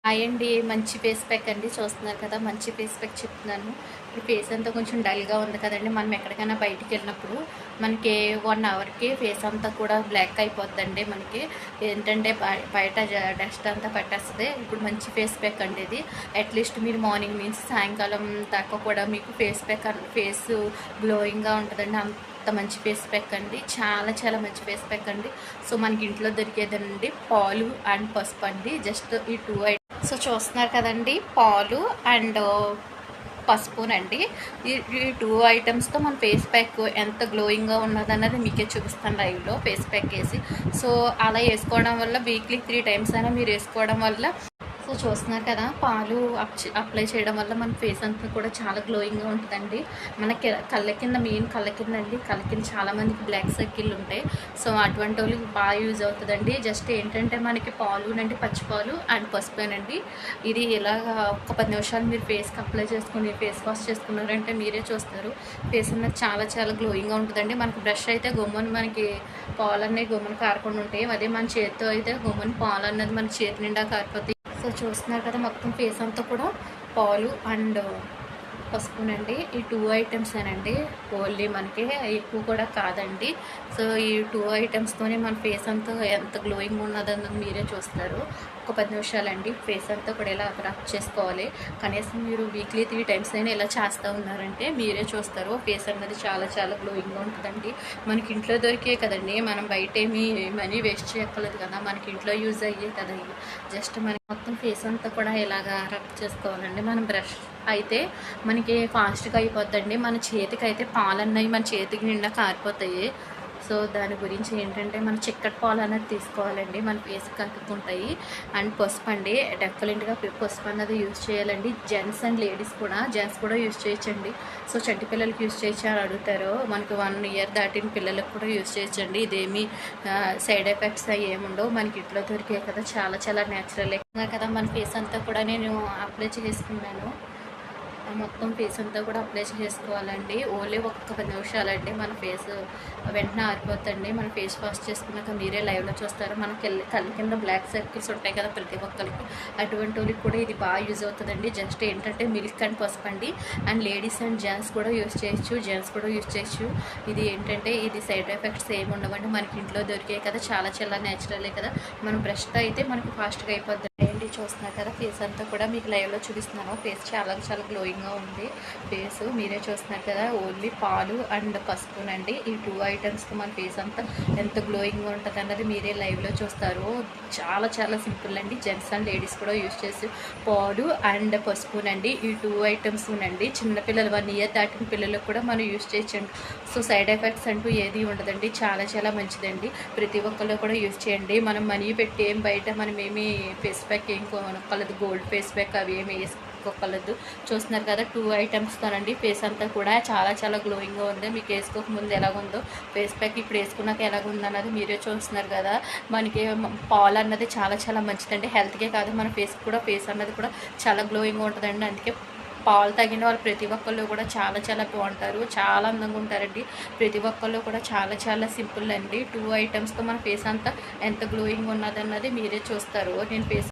Hi అండి. మంచి face pack అండి. చూస్తున్నారు కదా, మంచి ఫేస్ ప్యాక్ చెప్తున్నాను. ఇప్పుడు ఫేస్ అంతా కొంచెం డల్గా ఉంది కదండి. మనం ఎక్కడికైనా బయటికి వెళ్ళినప్పుడు మనకి 1 అవర్కి ఫేస్ అంతా కూడా బ్లాక్ అయిపోద్దండి. మనకి ఏంటంటే బయట డస్ట్ అంతా పట్టేస్తుంది. ఇప్పుడు మంచి ఫేస్ ప్యాక్ అండి ఇది. అట్లీస్ట్ మీరు మార్నింగ్ నుంచి సాయంకాలం దాకా కూడా మీకు ఫేస్ గ్లోయింగ్గా ఉంటుందండి. అంత మంచి ఫేస్ ప్యాక్ అండి. చాలా చాలా మంచి ఫేస్ ప్యాక్ అండి. సో మనకి ఇంట్లో దొరికేదండి పాలు అండ్ పసుపు అండి. జస్ట్ ఈ 2 సో చూస్తున్నారు కదండి, పాలు అండ్ పసుపునండి. ఈ 2 ఐటమ్స్తో మన ఫేస్ ప్యాక్ ఎంత గ్లోయింగ్గా ఉన్నదన్నది మీకే చూపిస్తాను లైవ్లో ఫేస్ ప్యాక్ వేసి. సో అలా వేసుకోవడం వల్ల వీక్లీ 3 టైమ్స్ అయినా మీరు వేసుకోవడం వల్ల, సో చూస్తున్నారు కదా, పాలు అప్లై చేయడం వల్ల మన ఫేస్ అంతా కూడా చాలా గ్లోయింగ్గా ఉంటుందండి. మన కళ్ళ కింద, మెయిన్ కళ్ళ కింద అండి, కళ్ళ కింద చాలామందికి బ్లాక్ సర్కిల్ ఉంటాయి. సో అటువంటి వాళ్ళకి బాగా యూజ్ అవుతుందండి. జస్ట్ ఏంటంటే మనకి పాలునండి, పచ్చిపాలు అండ్ పసుపునండి. ఇది ఇలాగా ఒక 10 నిమిషాలు మీరు ఫేస్కి అప్లై చేసుకుని ఫేస్ వాష్ చేసుకున్నారంటే మీరే చూస్తారు ఫేస్ అన్నది చాలా చాలా గ్లోయింగ్గా ఉంటుందండి. మనకి బ్రష్ అయితే గమ్మున మనకి పాలు అనేవి గమ్మున కారకుండా ఉంటాయి. అదే మన చేతితో అయితే గమ్మున పాలు అన్నది మన చేతి నిండా కారిపోతాయి. సో చూస్తున్నారు కదా, మొత్తం ఫేస్ అంతా కూడా పాలు అండ్ పసుపునండి. ఈ 2 ఐటమ్సేనండి. ఓన్లీ మనకి ఎక్కువ కూడా కాదండి. సో ఈ 2 ఐటమ్స్తోనే మన ఫేస్ అంతా ఎంత గ్లోయింగ్ ఉన్నదన్నది మీరే చూస్తారు. ఒక 10 నిమిషాలండి ఫేస్ అంతా కూడా ఇలా రబ్ చేసుకోవాలి. కనీసం మీరు వీక్లీ 3 టైమ్స్ అయినా ఇలా చేస్తూ ఉన్నారంటే మీరే చూస్తారు ఫేస్ అన్నది చాలా చాలా గ్లోయింగ్గా ఉంటుందండి. మనకి ఇంట్లో దొరికే కదండి, మనం బయట ఏమీ మనీ వేస్ట్ చేయక్కర్లేదు కదా, మనకి ఇంట్లో యూజ్ అయ్యే కదా ఇవి. జస్ట్ మనకి మొత్తం ఫేస్ అంతా కూడా ఇలాగా రబ్ చేసుకోవాలండి. మనం బ్రష్ అయితే మనకి ఫాస్ట్గా అయిపోద్దండి. మన చేతికి అయితే పాలు అన్నవి మన చేతికి నిండా కారిపోతాయి. సో దాని గురించి ఏంటంటే మనం చిక్కటి పాలు అనేది తీసుకోవాలండి, మన ఫేస్కి కట్టుకుంటాయి. అండ్ పసుపు అండి, డెఫినెట్గా పసుపు అన్నది యూజ్ చేయాలండి. జెంట్స్ అండ్ లేడీస్ కూడా, జెంట్స్ కూడా యూజ్ చేయొచ్చండి. సో చంటి పిల్లలకి యూజ్ చేయొచ్చు అని అడుగుతారు. మనకి 1 ఇయర్ దాటిన పిల్లలకు కూడా యూజ్ చేయొచ్చండి. ఇదేమి సైడ్ ఎఫెక్ట్స్ అవి ఏముండవు. మనకి ఇంట్లో దొరికే కదా, చాలా చాలా న్యాచురలే కదా. మన ఫేస్ అంతా కూడా నేను అప్లై చేసుకున్నాను. మొత్తం ఫేస్ అంతా కూడా అప్లై చేసుకోవాలండి. ఓన్లీ ఒక్క 10 నిమిషాలండి. మన ఫేస్ వెంటనే ఆరిపోతుంది. మన ఫేస్ వాష్ చేసుకున్నాక మీరే లైవ్లో చూస్తారు. మన కళ్ళ కింద బ్లాక్ సర్కిల్స్ ఉంటాయి కదా ప్రతి ఒక్కరికి, అటువంటి వాళ్ళకి కూడా ఇది బాగా యూజ్ అవుతుందండి. జస్ట్ ఏంటంటే మిల్క్ అండ్ పసుపు అండి. అండ్ లేడీస్ అండ్ జెంట్స్ కూడా యూజ్ చేయొచ్చు, జెంట్స్ కూడా యూజ్ చేయొచ్చు. ఇది ఏంటంటే ఇది సైడ్ ఎఫెక్ట్స్ ఏమి ఉండవండి. మనకి ఇంట్లో దొరికే కదా, చాలా చాలా న్యాచురలే కదా. మనం బ్రష్తో అయితే మనకి ఫాస్ట్గా అయిపోద్ది. ఏంటి చూస్తున్నారు కదా, ఫేస్ అంతా కూడా మీకు లైవ్లో చూపిస్తున్నాను. ఫేస్ చాలా చాలా గ్లోయింగ్గా ఉంది. ఫేస్ మీరే చూస్తున్నారు కదా. ఓన్లీ పాలు అండ్ పసుపునండి. ఈ 2 ఐటమ్స్తో మన ఫేస్ అంతా ఎంత గ్లోయింగ్గా ఉంటుంది అన్నది మీరే లైవ్లో చూస్తారు. చాలా చాలా సింపుల్ అండి. జెంట్స్ అండ్ లేడీస్ కూడా యూజ్ చేసి పాలు అండ్ పసుపునండి. ఈ 2 ఐటమ్స్ నండి. చిన్నపిల్లలు 1 ఇయర్ దాటిన పిల్లలకు కూడా మనం యూజ్ చేయొచ్చండి. సో సైడ్ ఎఫెక్ట్స్ అంటూ ఏది ఉండదండి. చాలా చాలా మంచిదండి. ప్రతి ఒక్కళ్ళు కూడా యూజ్ చేయండి. మనం మనీ పెట్టి ఏం బయట మనం ఏమి ఫేస్ ప్యాక్ ఏం కొనక్కర్లేదు. గోల్డ్ ఫేస్ ప్యాక్ అవి ఏమి వేసుకోగలదు. చూస్తున్నారు కదా, 2 ఐటమ్స్తోనండి ఫేస్ అంతా కూడా చాలా చాలా గ్లోయింగ్గా ఉంది. మీకు వేసుకోక ముందు ఎలాగుందో ఫేస్ ప్యాక్ ఇప్పుడు వేసుకున్నాక ఎలాగుందో అన్నది మీరే చూస్తున్నారు కదా. మనకి పాలు అన్నది చాలా చాలా మంచిదండి. హెల్త్కే కాదు, మన ఫేస్ అన్నది కూడా చాలా గ్లోయింగ్గా ఉంటుందండి. అందుకే పాలు తగిన వాళ్ళు ప్రతి ఒక్కళ్ళు కూడా చాలా చాలా బాగుంటారు, చాలా అందంగా ఉంటారండి. ప్రతి ఒక్కళ్ళు కూడా చాలా చాలా సింపుల్ అండి. 2 ఐటమ్స్తో మన ఫేస్ అంతా ఎంత గ్లోయింగ్ ఉన్నదన్నది మీరే చూస్తారు. నేను ఫేస్